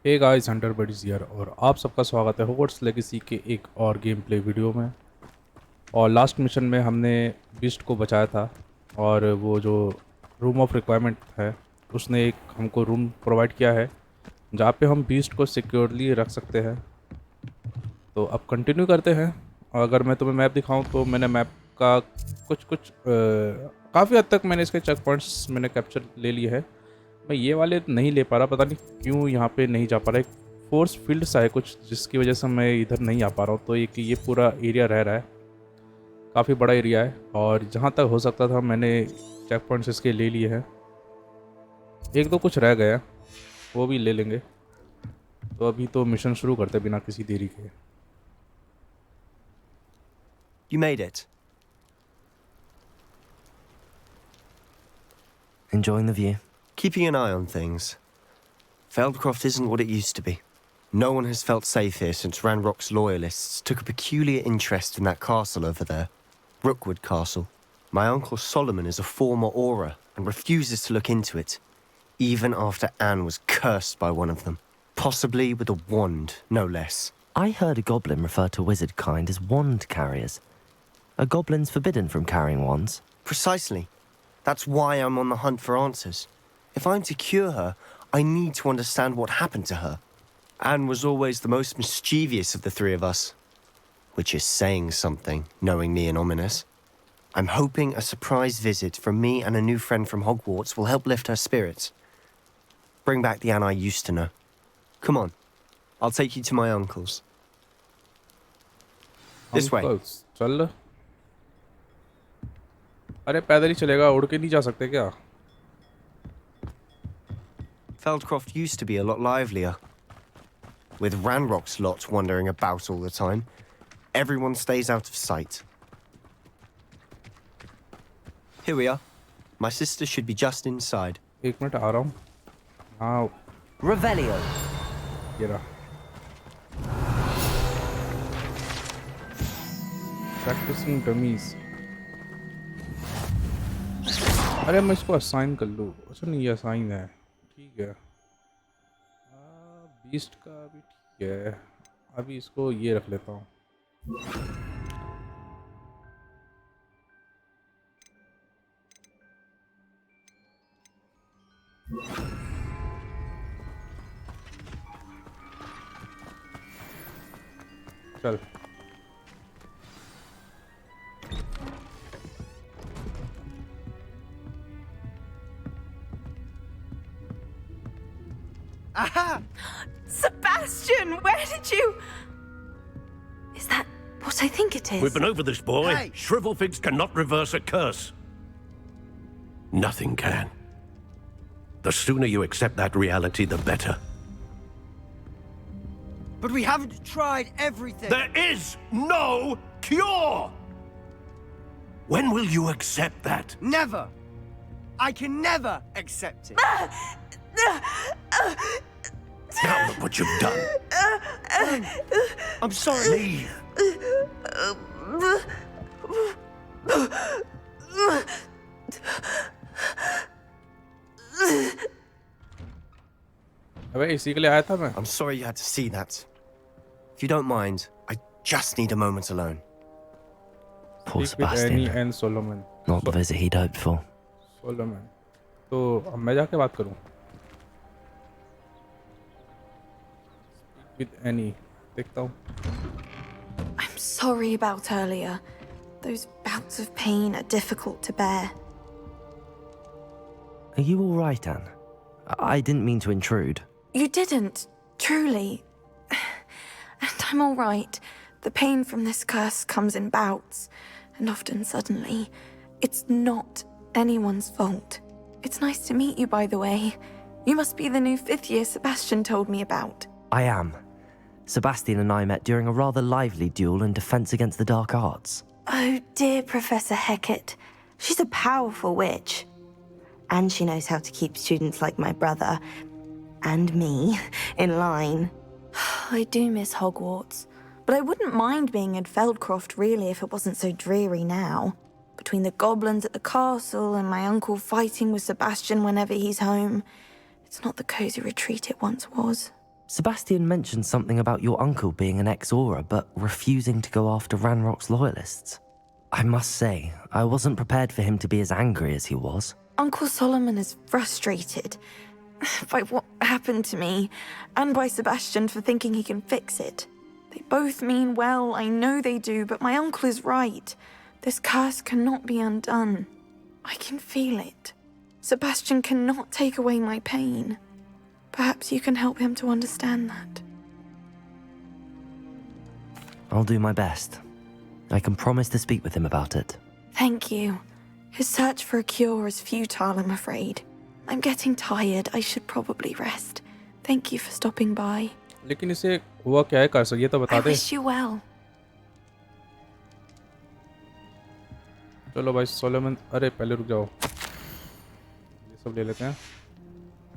Hey guys, Hunter Buddies here और आप सबका स्वागत है हॉगवर्ट्स लेगेसी के एक और गेम प्ले वीडियो में। और लास्ट मिशन में हमने बीस्ट को बचाया था और वो जो रूम ऑफ रिक्वायरमेंट है उसने एक हमको रूम प्रोवाइड किया है जहाँ पे हम बीस्ट को सिक्योरली रख सकते हैं। तो अब कंटिन्यू करते हैं। और अगर मैं तुम्हें मैप दिखाऊं तो मैंने मैप का कुछ कुछ काफ़ी हद तक मैंने इसके चेक पॉइंट्स मैंने कैप्चर ले लिए है। मैं ये वाले नहीं ले पा रहा, पता नहीं क्यों यहाँ पे नहीं जा पा रहा। एक फोर्स फील्ड सा है कुछ जिसकी वजह से मैं इधर नहीं आ पा रहा हूँ। तो ये पूरा एरिया रह रहा है, काफ़ी बड़ा एरिया है और जहाँ तक हो सकता था मैंने चेक पॉइंट्स इसके ले लिए हैं। एक दो कुछ रह गया, वो भी ले लेंगे। तो अभी तो मिशन शुरू करते बिना किसी देरी के। You made it. Enjoying the view? Keeping an eye on things. Feldcroft isn't what it used to be. No one has felt safe here since Ranrock's loyalists took a peculiar interest in that castle over there. Rookwood Castle. My uncle Solomon is a former Auror and refuses to look into it, even after Anne was cursed by one of them. Possibly with a wand, no less. I heard a goblin refer to wizard kind as wand carriers. Are goblins forbidden from carrying wands? Precisely. That's why I'm on the hunt for answers. If I'm to cure her, I need to understand what happened to her. Anne was always the most mischievous of the three of us. Which is saying something, knowing me and Ominous. I'm hoping a surprise visit from me and a new friend from Hogwarts will help lift her spirits. Bring back the Anne I used to know. Come on. I'll take you to my uncle's. This way. Uncles, चल। अरे पैदल ही चलेगा, उड़ के नहीं जा सकते क्या? Feldcroft used to be a lot livelier. With Ranrock's lot wandering about all the time, everyone stays out of sight. Here we are. My sister should be just inside. एक मिनट आ रहा हूँ। हाँ, Revelio. ये रहा। Practising dummies. अरे मैं इसको असाइन कर लूँ। अच्छा नहीं, ये असाइन है, ठीक है। बीस्ट का भी ठीक है। अभी इसको ये रख लेता हूँ। चल Aha! Sebastian, where did you... Is that what I think it is? We've been over this, boy. Hey! Shrivelfigs cannot reverse a curse. Nothing can. The sooner you accept that reality, the better. But we haven't tried everything. There is no cure! When will you accept that? Never. I can never accept it. Now look what you've done. I'm sorry. Leave. अबे इसी के लिए आया था मैं। I'm sorry you had to see that. If you don't mind, I just need a moment alone. Poor Speak with Annie Sebastian. and Solomon. Not the visit he'd hoped for. Solomon. तो अब मैं जाके बात करूँ। Speak with Annie. देखता हूँ। I'm sorry about earlier. Those bouts of pain are difficult to bear. Are you all right, Anne? I didn't mean to intrude. You didn't, truly. And I'm all right. The pain from this curse comes in bouts, and often suddenly. It's not anyone's fault. It's nice to meet you, by the way. You must be the new fifth year Sebastian told me about. I am. Sebastian and I met during a rather lively duel in Defense Against the Dark Arts. Oh, dear Professor Hecat. She's a powerful witch. And she knows how to keep students like my brother, and me, in line. I do miss Hogwarts, but I wouldn't mind being in Feldcroft really if it wasn't so dreary now. Between the goblins at the castle and my uncle fighting with Sebastian whenever he's home, it's not the cozy retreat it once was. Sebastian mentioned something about your uncle being an ex-Aura, but refusing to go after Ranrock's loyalists. I must say, I wasn't prepared for him to be as angry as he was. Uncle Solomon is frustrated by what happened to me, and by Sebastian for thinking he can fix it. They both mean well, I know they do, but my uncle is right. This curse cannot be undone. I can feel it. Sebastian cannot take away my pain. Perhaps you can help him to understand that. I'll do my best. I can promise to speak with him about it. Thank you. His search for a cure is futile, I'm afraid. I'm getting tired. I should probably rest. Thank you for stopping by. लेकिन इसे हुआ क्या है कर ये तो I बता दे। wish you well. चलो भाई सोलोमन, अरे पहले रुक जाओ, ये सब ले लेते हैं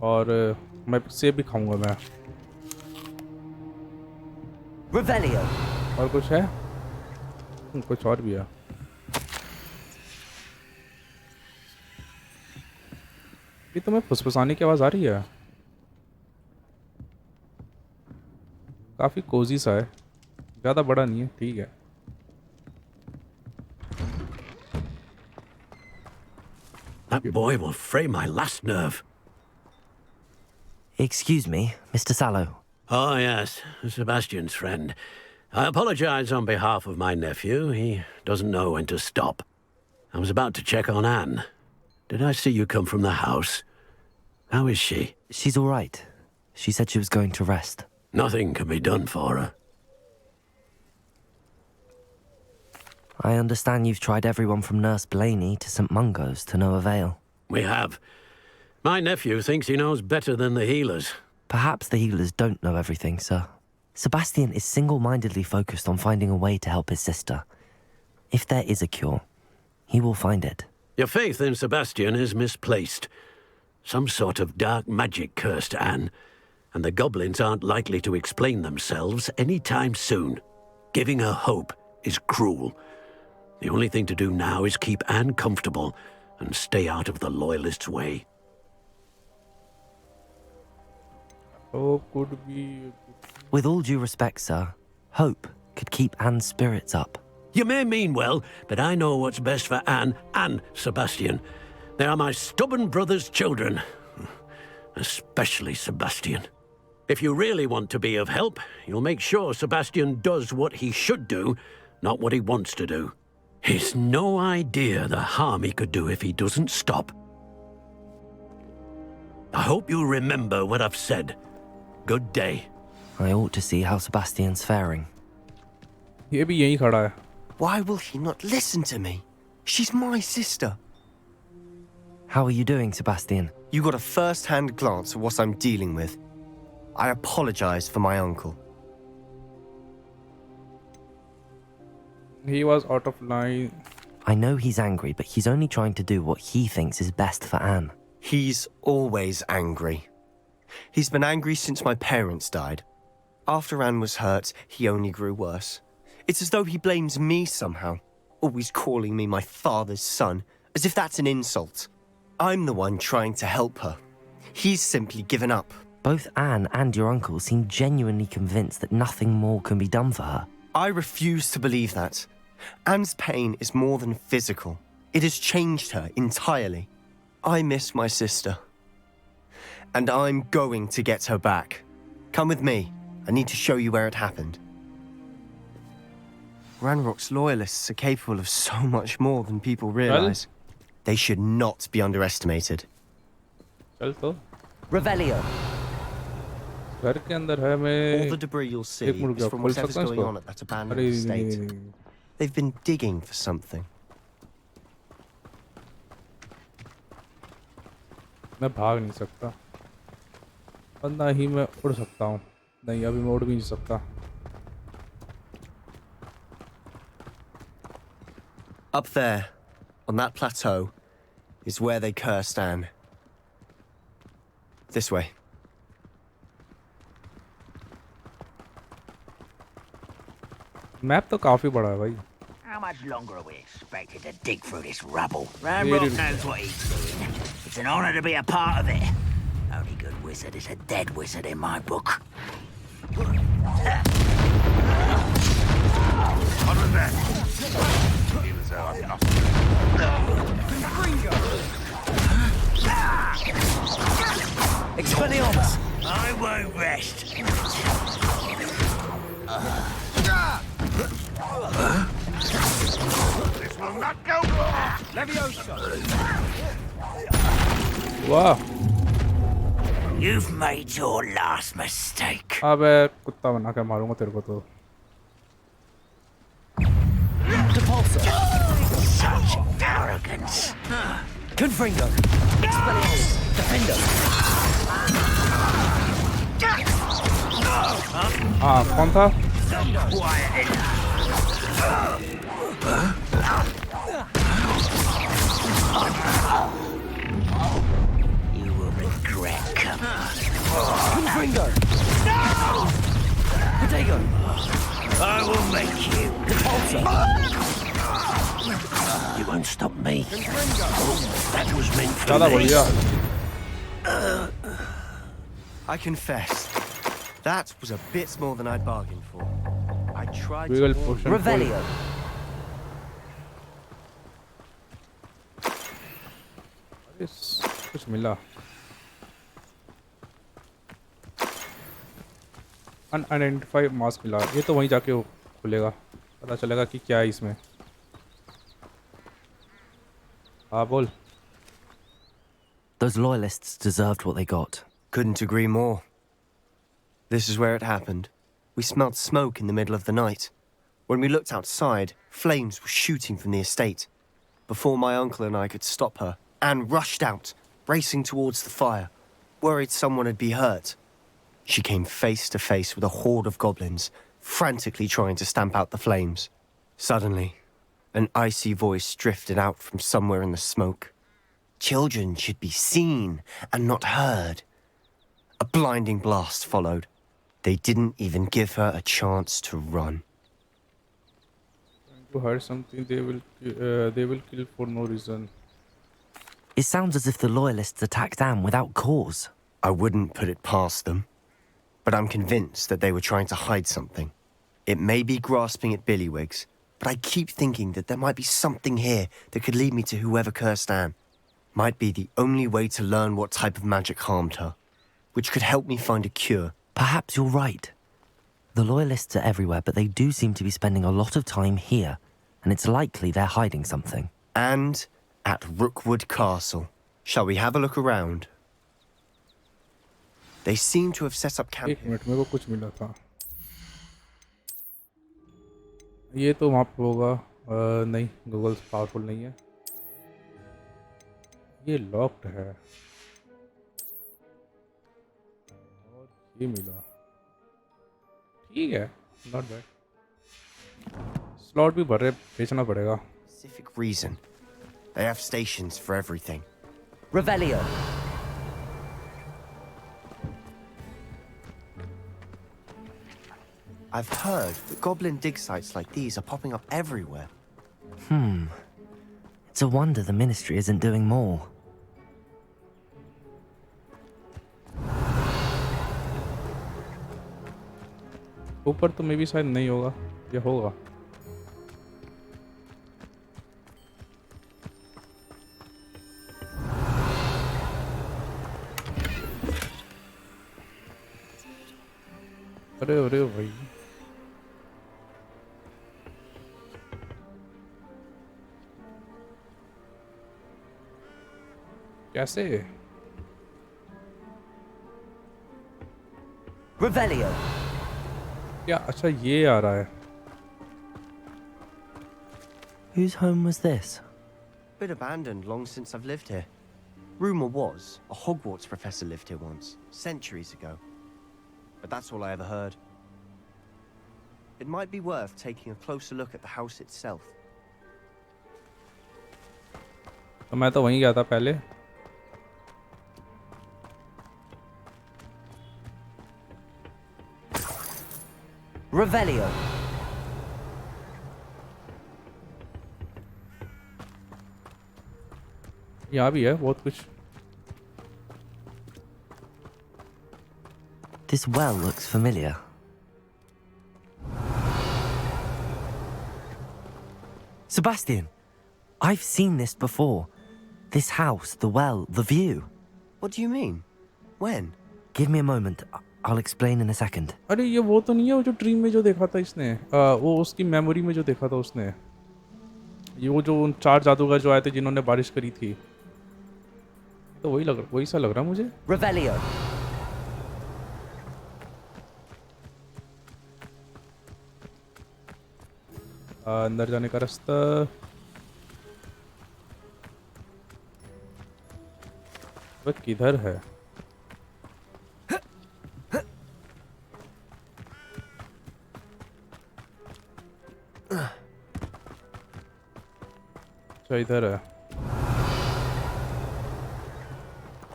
और मैं सेब भी खाऊंगा मैं। Revelio. और कुछ है? कुछ और भी है। ये तुम्हें फुसफुसाने की आवाज़ आ रही है? काफ़ी कोजी सा है, ज़्यादा बड़ा नहीं है, ठीक है। That boy will fray my last nerve. Excuse me, Mr. Sallow. Oh, yes, Sebastian's friend. I apologize on behalf of my nephew. He doesn't know when to stop. I was about to check on Anne. Did I see you come from the house? How is she? She's all right. She said she was going to rest. Nothing can be done for her. I understand you've tried everyone from Nurse Blaney to St. Mungo's to no avail. We have. My nephew thinks he knows better than the healers. Perhaps the healers don't know everything, sir. Sebastian is single-mindedly focused on finding a way to help his sister. If there is a cure, he will find it. Your faith in Sebastian is misplaced. Some sort of dark magic cursed Anne, and the goblins aren't likely to explain themselves anytime soon. Giving her hope is cruel. The only thing to do now is keep Anne comfortable and stay out of the Loyalists' way. Oh, could be. With all due respect, sir, hope could keep Anne's spirits up. You may mean well, but I know what's best for Anne and Sebastian. They are my stubborn brother's children. Especially Sebastian. If you really want to be of help, you'll make sure Sebastian does what he should do, not what he wants to do. He's no idea the harm he could do if he doesn't stop. I hope you remember what I've said. Good day. I ought to see how Sebastian's faring. ये भी यहीं खड़ा है। Why will he not listen to me? She's my sister. How are you doing, Sebastian? You got a first-hand glance at what I'm dealing with. I apologize for my uncle. He was out of line. I know he's angry, but he's only trying to do what he thinks is best for Anne. He's always angry. He's been angry since my parents died. After Anne was hurt, he only grew worse. It's as though he blames me somehow, always calling me my father's son, as if that's an insult. I'm the one trying to help her. He's simply given up. Both Anne and your uncle seem genuinely convinced that nothing more can be done for her. I refuse to believe that. Anne's pain is more than physical. It has changed her entirely. I miss my sister. And I'm going to get her back. Come with me. I need to show you where it happened. Ranrock's loyalists are capable of so much more than people realize. They should not be underestimated. चल तो Revelio. घर के अंदर है मैं। All the debris you'll see एक minute is रुक from खोल whatever's सकता हूँ going इसको? on at that abandoned अरे estate. नहीं। They've been digging for something. मैं भाग नहीं सकता और ना ही मैं उड़ सकता हूँ। नहीं, अभी मैं उड़ भी नहीं सकता। Up there, on that plateau, is where they cursed Anne. This way. Map तो काफी बड़ा है भाई। How much longer are we expected to dig through this rubble? Really? Ranrock knows what he's doing. It's an honor to be a part of it. Only good wizard is a dead wizard in my book. On with that. He was Expelliarmus! I won't rest. This will not go. Leviosa! वाह You've made your last mistake. अबे कुत्ता बना के मारूंगा तेरे को तो Such arrogance. Confringo! Expelliarmus! Defender! हाँ कौन था You will regret coming. Confringo! No! Protego! I will make you. You won't stop me. That was meant for ज़्यादा me. बढ़िया I confess, that was a bit more than I'd bargained for. I tried Wiggle to warn potion you. Revelio! अरे कुछ मिला unidentified mask मिला ये तो वहीं जाके वो खुलेगा पता चलेगा कि क्या है इसमें हाँ बोल Those loyalists deserved what they got. Couldn't agree more. This is where it happened. We smelled smoke in the middle of the night. When we looked outside, flames were shooting from the estate. Before my uncle and I could stop her, Anne rushed out, racing towards the fire, worried someone had been hurt. She came face to face with a horde of goblins, frantically trying to stamp out the flames. Suddenly, an icy voice drifted out from somewhere in the smoke. Children should be seen and not heard. A blinding blast followed. They didn't even give her a chance to run. to hide something they will kill for no reason It sounds as if the loyalists attacked Anne without cause. I wouldn't put it past them, but I'm convinced that they were trying to hide something. It may be grasping at Billywigs, but I keep thinking that there might be something here that could lead me to whoever cursed Anne. Might be the only way to learn what type of magic harmed her, which could help me find a cure. Perhaps you're right. The loyalists are everywhere, but they do seem to be spending a lot of time here, and it's likely they're hiding something. And at Rookwood Castle. Shall we have a look around? They seem to have set up camp. एक minute मेरे को कुछ मिला था ये तो वहाँ पे होगा नहीं गूगल पावरफुल नहीं है ये लॉक्ड है और ये मिला ठीक है नॉट बैड स्लॉट भी भर रहे बेचना पड़ेगा Specific reason. They have stations for everything. Revelio. I've heard that goblin dig sites like these are popping up everywhere. It's a wonder the ministry isn't doing more. ऊपर तो मे भी शायद नहीं होगा या होगा अरे अरे भाई कैसे Revelio. क्या अच्छा ये आ रहा है Whose home was this? Been abandoned long since I've lived here. Rumor was a Hogwarts professor lived here once, centuries ago. But that's all I ever heard. It might be worth taking a closer look at the house itself. तो मैं तो वहीं गया था पहले Revelio. यहाँ भी है बहुत कुछ This well looks familiar. Sebastian, I've seen this before. This house, the well, the view. What do you mean? When? Give me a moment. I'll explain in a second. अरे ये वो तो नहीं है वो जो ड्रीम में जो देखा था इसने वो उसकी मेमोरी में जो देखा था उसने ये वो जो उन 4 जादूगर जो आए थे जिन्होंने बारिश करी थी तो वही सा लग रहा मुझे Revelio. अंदर जाने का रास्ता वह किधर है अच्छा इधर है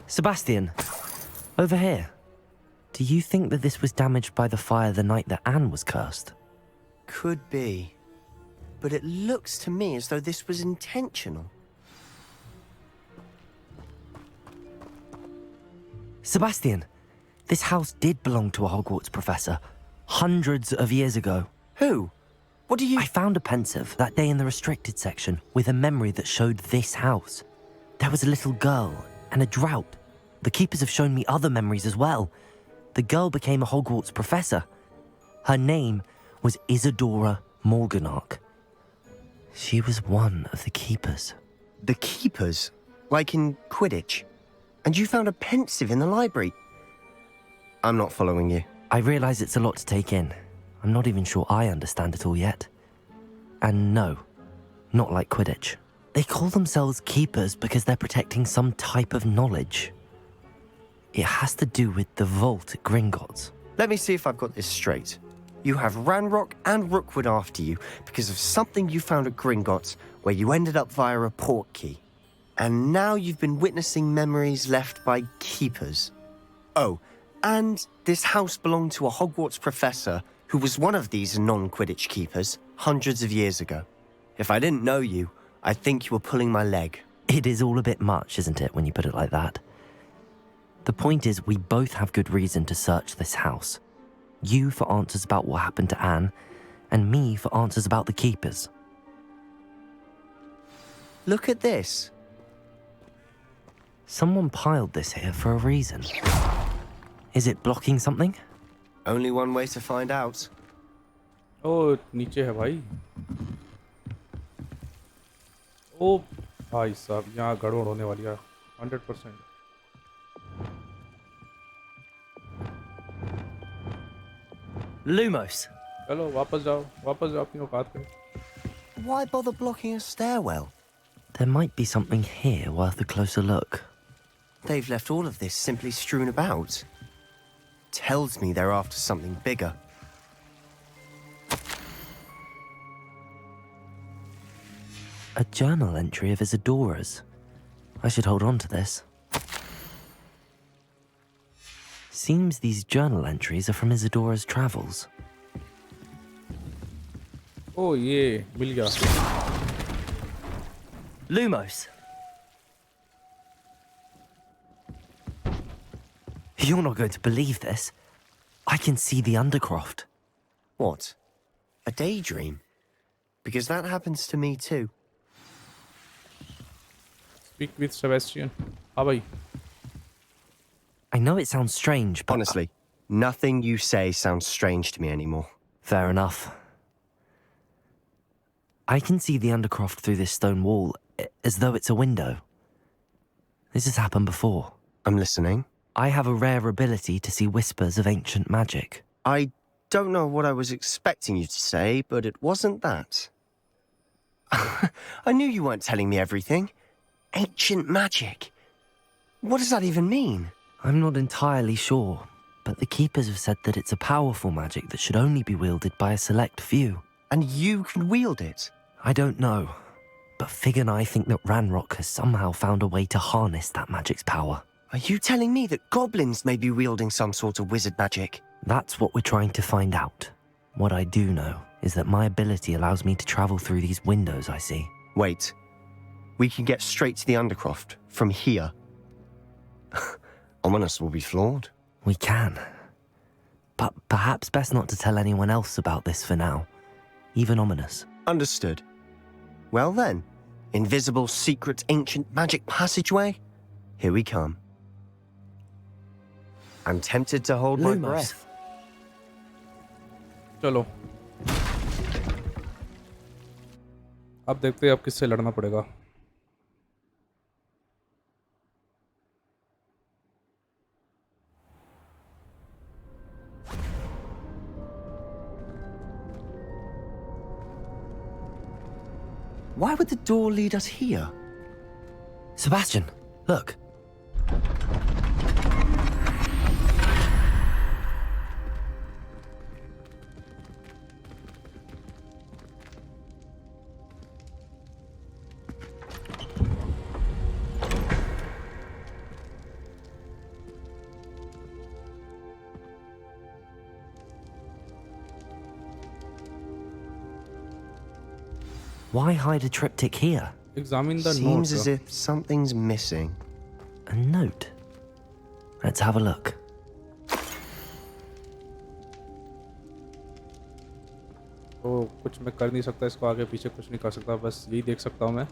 Sebastian, over here. Do you think that this was damaged by the fire the night that Anne was cursed? Could be. But it looks to me as though this was intentional. Sebastian, this house did belong to a Hogwarts professor. Hundreds of years ago. Who? What do you... I found a pensive that day in the restricted section with a memory that showed this house. There was a little girl and a drought. The keepers have shown me other memories as well. The girl became a Hogwarts professor. Her name was Isadora Morganach. She was one of the keepers. The keepers? Like in Quidditch? And you found a pensive in the library? I'm not following you. I realize it's a lot to take in. I'm not even sure I understand it all yet. And no, not like Quidditch. They call themselves keepers because they're protecting some type of knowledge. It has to do with the vault at Gringotts. Let me see if I've got this straight. You have Ranrock and Rookwood after you because of something you found at Gringotts where you ended up via a portkey. And now you've been witnessing memories left by keepers. Oh, and this house belonged to a Hogwarts professor who was one of these non-Quidditch keepers hundreds of years ago. If I didn't know you, I'd think you were pulling my leg. It is all a bit much, isn't it, when you put it like that? The point is, we both have good reason to search this house. You for answers about what happened to Anne, and me for answers about the keepers. Look at this. Someone piled this here for a reason. Is it blocking something? Only one way to find out. ओ नीचे है भाई ओ भाई साहब यहाँ गड़बड़ होने वाली है 100%. Lumos. चलो वापस जाओ अपनी औकात पे. Why bother blocking a stairwell? There might be something here worth a closer look. They've left all of this simply strewn about. Tells me they're after something bigger. A journal entry of Isadora's. I should hold on to this. Seems these journal entries are from Isadora's travels. ओ ये मिल गया. Lumos. You're not going to believe this. I can see the Undercroft. What? A daydream? Because that happens to me too. Speak with Sebastian. हाँ भाई. I know it sounds strange, but... Honestly, nothing you say sounds strange to me anymore. Fair enough. I can see the Undercroft through this stone wall, as though it's a window. This has happened before. I'm listening. I have a rare ability to see whispers of ancient magic. I don't know what I was expecting you to say, but it wasn't that. I knew you weren't telling me everything. Ancient magic. What does that even mean? I'm not entirely sure, but the Keepers have said that it's a powerful magic that should only be wielded by a select few. And you can wield it? I don't know, but Fig and I think that Ranrock has somehow found a way to harness that magic's power. Are you telling me that goblins may be wielding some sort of wizard magic? That's what we're trying to find out. What I do know is that my ability allows me to travel through these windows I see. Wait. We can get straight to the Undercroft from here. Ominous will be flawed. We can. But perhaps best not to tell anyone else about this for now. Even Ominous. Understood. Well then, invisible, secret, ancient magic passageway? Here we come. I'm tempted to hold my Lumos. breath. चलो अब देखते हैं अब किससे लड़ना पड़ेगा. Why would the door lead us here? Sebastian, look. Why hide a triptych here? Examine the Seems note. as if something's missing. A note. Let's have a look. तो कुछ मैं कर नहीं सकता इसको आगे पीछे कुछ नहीं कर सकता बस यही देख सकता हूँ मैं.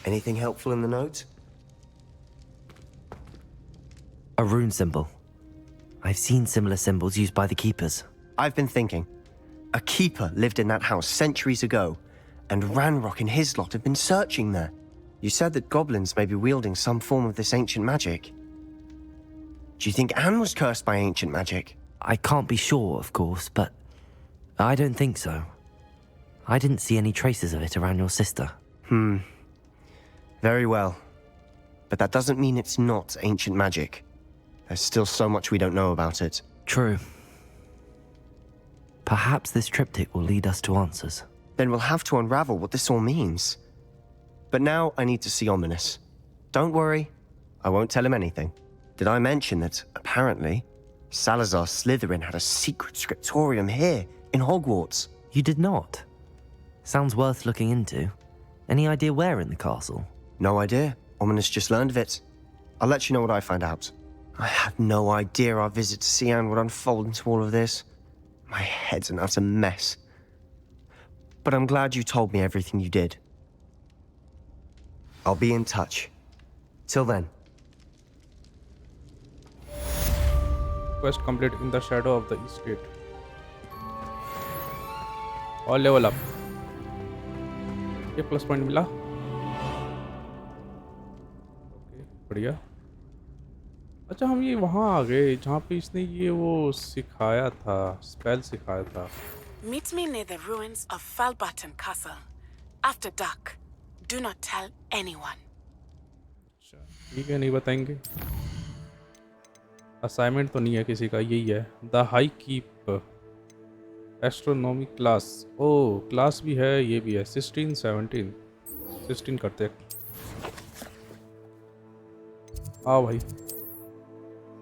Anything helpful in the note? A rune symbol. I've seen similar symbols used by the keepers. I've been thinking. A keeper lived in that house centuries ago, and Ranrock and his lot have been searching there. You said that goblins may be wielding some form of this ancient magic. Do you think Anne was cursed by ancient magic? I can't be sure, of course, but I don't think so. I didn't see any traces of it around your sister. Very well. But that doesn't mean it's not ancient magic. There's still so much we don't know about it. True. Perhaps this triptych will lead us to answers. Then we'll have to unravel what this all means. But now I need to see Ominous. Don't worry, I won't tell him anything. Did I mention that, apparently, Salazar Slytherin had a secret scriptorium here, in Hogwarts? You did not? Sounds worth looking into. Any idea where in the castle? No idea. Ominous just learned of it. I'll let you know what I find out. I had no idea our visit to Cian would unfold into all of this. My head's an utter mess. But I'm glad you told me everything you did. I'll be in touch. Till then. Quest complete in the shadow of the East Gate. और level up. ये plus point मिला. Okay बढ़िया. अच्छा हम ये वहाँ आ गए जहाँ पे इसने ये वो सिखाया था, स्पेल सिखाया था. Meet me near the ruins of Falbutton Castle. After dark. Do not tell anyone. ठीक है नहीं बताएंगे. असाइनमेंट तो नहीं है किसी का यही है. The high keep astronomy class. ओ क्लास भी है ये भी है. 16 17 16 करते हैं. आओ भाई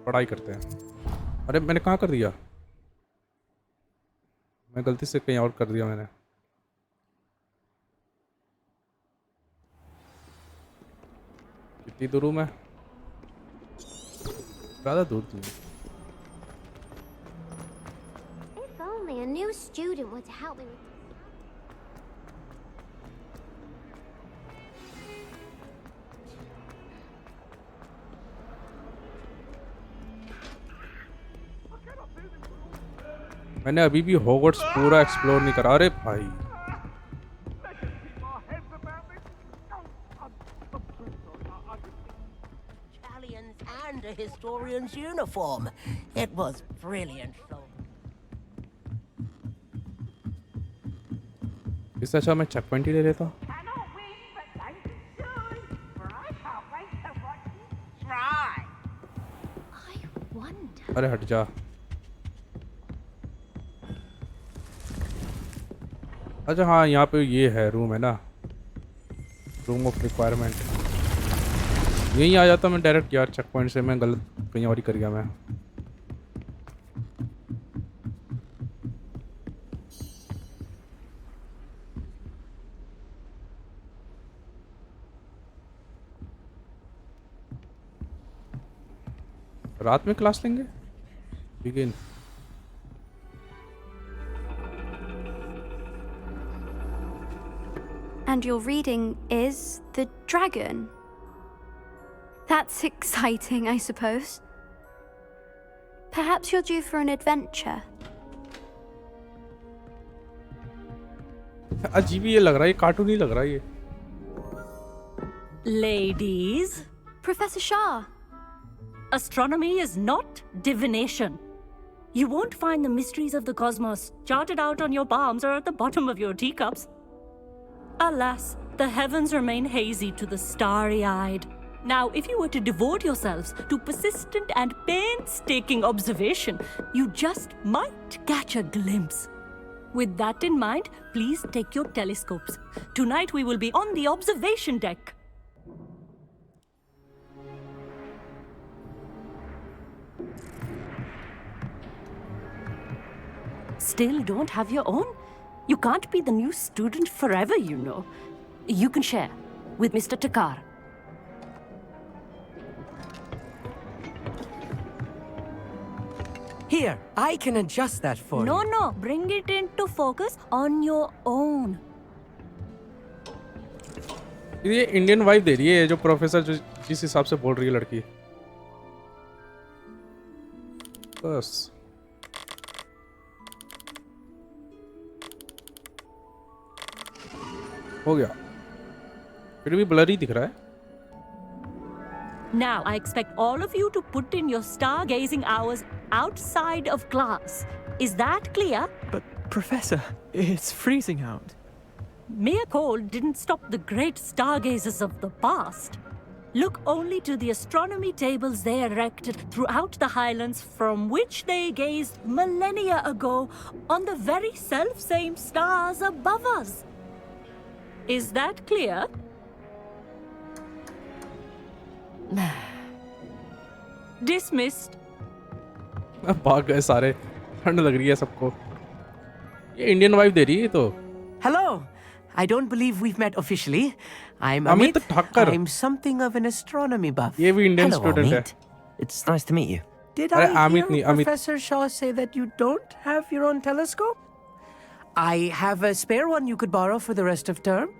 पढ़ाई करते हैं. अरे मैंने कहाँ कर दिया. मैं गलती से कहीं और कर दिया मैंने. कितनी दूर हूँ मैं. ज़्यादा दूर थी. If only a new student were to help me with मैंने अभी भी हॉगवर्ट्स पूरा एक्सप्लोर नहीं करा. अरे भाई And a historian's uniform. It was brilliant. इससे अच्छा मैं चेक पॉइंट ही ले लेता. अरे हट जा. अच्छा हाँ यहाँ पे ये है रूम है ना. Room of requirement. यहीं आ जाता मैं डायरेक्ट यार. चेक पॉइंट से मैं गलत कहीं और ही कर गया मैं. रात में क्लास लेंगे. Begin. understand your reading is the dragon. That's exciting, I suppose. Perhaps you're due for an adventure. अजीब ही ये लग रहा है, ये कार्टून ही लग रहा है ये. Ladies, Professor Shah. astronomy is not divination. You won't find the mysteries of the cosmos charted out on your palms or at the bottom of your teacups. Alas, the heavens remain hazy to the starry-eyed. Now, if you were to devote yourselves to persistent and painstaking observation, you just might catch a glimpse. With that in mind, please take your telescopes. Tonight we will be on the observation deck. Still don't have your own? You can't be the new student forever, you know. You can share with Mr. Takar. Here, I can adjust that for you. No, bring it into focus on your own. ये Indian vibe दे रही है जो professor जो जिस हिसाब से बोल रही है लड़की. बस हो गया. फिर भी ब्लरी दिख रहा है. Now, I expect all of you to put in your stargazing hours outside of class. Is that clear? But, Professor, it's freezing out. Mere cold didn't stop the great stargazers of the past. Look only to the astronomy tables they erected throughout the highlands from which they gazed millennia ago on the very self-same stars above us. Is that clear? Dismissed. भाग गए सारे. ठंड लग रही है सबको. ये Indian vibe दे रही है तो. Hello. I don't believe we've met officially. I'm Amit Thakkar. I'm something of an astronomy buff. ये भी इंडियन Hello, स्टूडेंट है. Amit. It's nice to meet you. Did अरे I Amit hear नहीं, Amit. Professor Shaw say that you don't have your own telescope? I have a spare one you could borrow for the rest of term.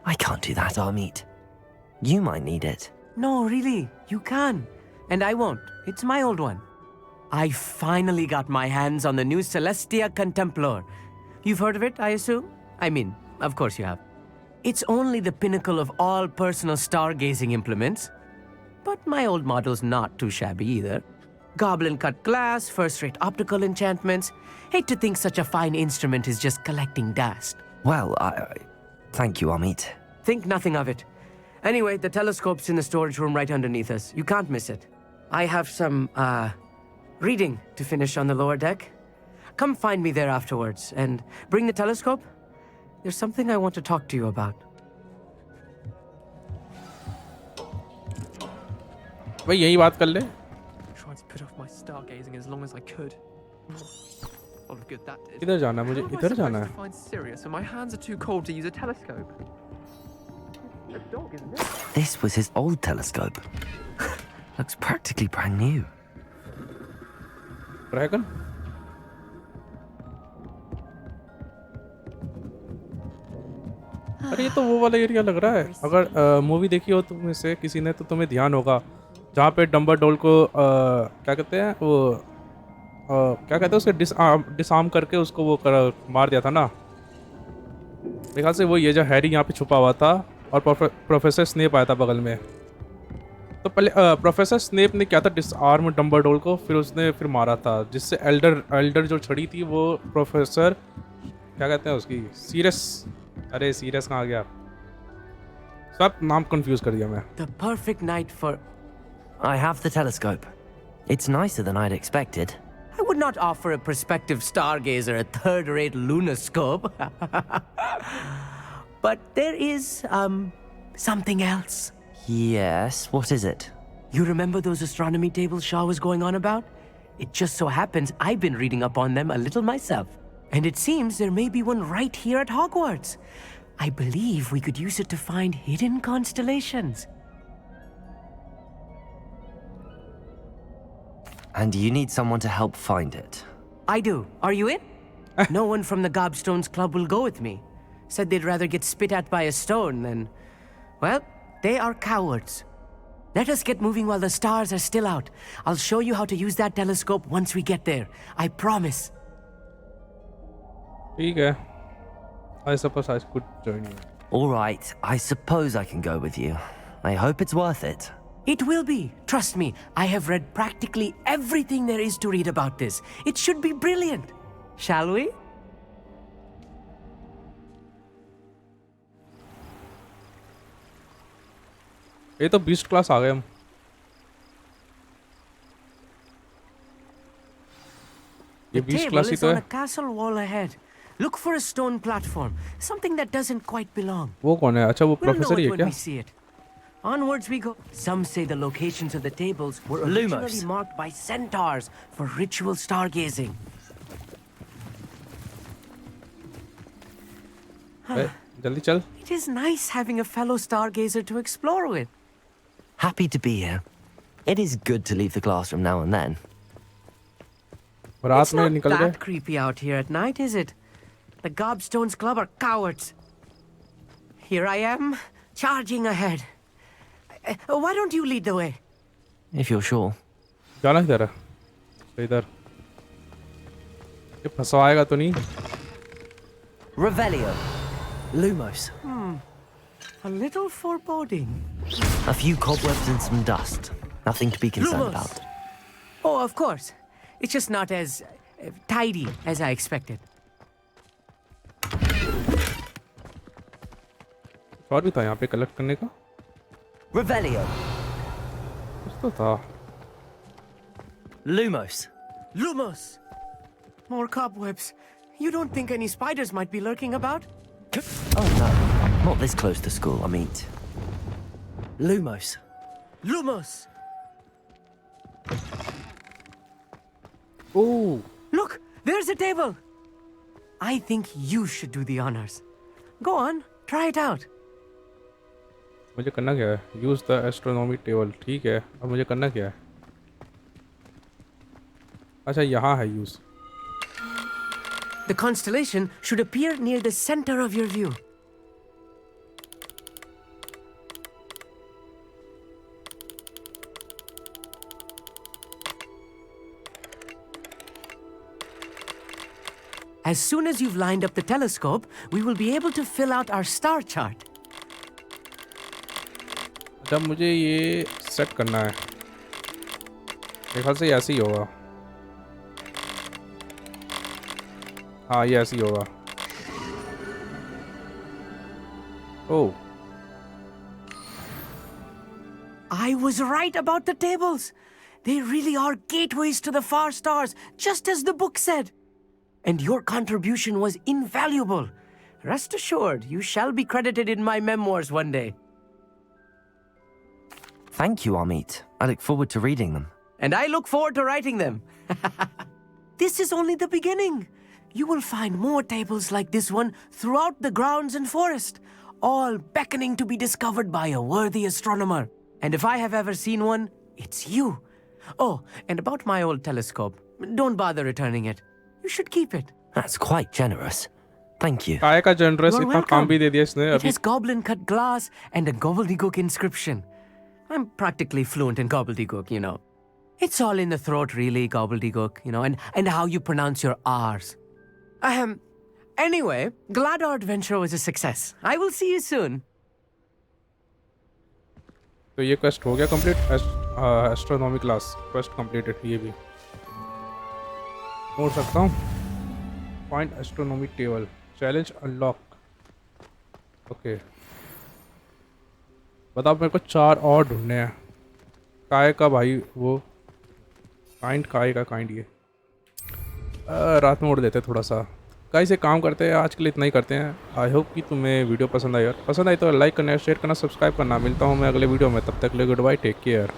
I can't do that, Amit. You might need it. No, really, you can. And I won't. It's my old one. I finally got my hands on the new Celestia Contemplar. You've heard of it, I assume? I mean, of course you have. It's only the pinnacle of all personal stargazing implements. But my old model's not too shabby either. Goblin-cut glass, first-rate optical enchantments. Hate to think such a fine instrument is just collecting dust. Well, thank you, Amit. Think nothing of it. Anyway, the telescope's in the storage room right underneath us. You can't miss it. I have some, reading to finish on the lower deck. Come find me there afterwards, and bring the telescope. There's something I want to talk to you about. भाई यही बात कर ले. Tried to put off my stargazing as long as I could. A lot of good that did. इधर जाना है मुझे. How am I इधर supposed जाना to है. find Sirius when my hands are too cold to use a telescope? A dog, isn't it? This was his old telescope. Looks practically brand new. Dragon. अरे ये तो वो वाला area लग रहा है. अगर मूवी देखी हो तुम से किसी ने तो तुम्हें ध्यान होगा जहाँ पे डम्बलडोर को क्या कहते हैं वो क्या कहते हैं उसके डिसआर्म करके उसको वो मार दिया था ना. मेरे ख्याल से वो ये जो हैरी यहाँ पे छुपा हुआ था और प्रोफेसर स्नेप आया था बगल में. तो पहले प्रोफेसर स्नेप ने क्या था डिसआर्म डम्बलडोर को, फिर उसने फिर मारा था जिससे एल्डर जो छड़ी थी वो प्रोफेसर क्या कहते हैं उसकी सीरियस. अरे सीरियस कहाँ आ गया. सब नाम कंफ्यूज कर दिया मैं. The perfect night for... I have the telescope. It's nicer than I'd expected. I would not offer a prospective stargazer a third-rate lunoscope. But there is, something else. Yes, what is it? You remember those astronomy tables Shaw was going on about? It just so happens I've been reading up on them a little myself. And it seems there may be one right here at Hogwarts. I believe we could use it to find hidden constellations. And you need someone to help find it. I do. Are you in? No one from the Gobstones Club will go with me. Said they'd rather get spit at by a stone than... Well, they are cowards. Let us get moving while the stars are still out. I'll show you how to use that telescope once we get there. I promise. ठीक है. I suppose I could join you. All right, I suppose I can go with you. I hope it's worth it. It will be. Trust me, I have read practically everything there is to read about this. It should be brilliant. Shall we? ये तो beast class आ गए हम. ये The beast table class he is तो on है. a castle wall ahead. Look for a stone platform, something that doesn't quite belong. वो कौन है? अच्छा वो We'll know professor he it है when क्या? we see it. Onwards we go. Some say the locations of the tables were originally Lumos. marked by centaurs for ritual stargazing. जल्दी चल. It is nice having a fellow stargazer to explore with. Happy to be here. It is good to leave the classroom now and then. रात It's में not निकल गए. that creepy out here at night, is it? The Gobstones Club are cowards. Here I am, charging ahead. Why don't you lead the way? If you're sure. जाना किधर है? तो इधर. ये फंसवाएगा तो नहीं? Revelio. Lumos. A little foreboding. A few cobwebs and some dust. Nothing to be concerned Lumos. about. Oh, of course. It's just not as tidy as I expected. और भी था यहाँ पे कलेक्ट करने का. Revelio. कुछ तो था. Lumos. Lumos! More cobwebs. You don't think any spiders might be lurking about? Oh no, not this close to school, I mean. Lumos. Lumos! Oh. Look, there's a table. I think you should do the honors. Go on, try it out. मुझे करना क्या है? Use the astronomy table. ठीक है. अब मुझे करना क्या है? अच्छा यहाँ है use. The constellation should appear near the center of your view. As soon as you've lined up the telescope, we will be able to fill out our star chart. अच्छा मुझे ये सेट करना है. मेरे ख्याल से ऐसे ही होगा. हाँ ये ऐसे ही होगा. Oh. I was right about the tables. They really are gateways to the far stars, just as the book said. And your contribution was invaluable. Rest assured, you shall be credited in my memoirs one day. Thank you, Amit. I look forward to reading them. And I look forward to writing them. This is only the beginning. You will find more tables like this one throughout the grounds and forest, all beckoning to be discovered by a worthy astronomer. And if I have ever seen one, it's you. Oh, and about my old telescope, don't bother returning it. You should keep it. That's quite generous. Thank you. काय का generous You're इतना काम welcome. भी दे दिया इसने It अभी. has goblin-cut glass and a gobbledygook inscription. I'm practically fluent in gobbledygook, you know. It's all in the throat, really, gobbledygook, you know, and how you pronounce your R's. Anyway, glad our adventure was a success. I will see you soon. तो ये quest हो गया complete. Astronomy class quest completed. ये भी मोड़ सकता हूँ. Find astronomy table. Challenge unlock. Okay बताओ मेरे को 4 और ढूंढने हैं. काय का भाई वो काइंड काय का काइंड ये रात में उड़ देते थोड़ा सा. गाइस ये काम करते हैं. आज के लिए इतना ही करते हैं. आई होप कि तुम्हें वीडियो पसंद आई. और पसंद आई तो लाइक करना, शेयर करना, सब्सक्राइब करना. मिलता हूँ मैं अगले वीडियो में. तब तक के लिए गुड बाय. Take care.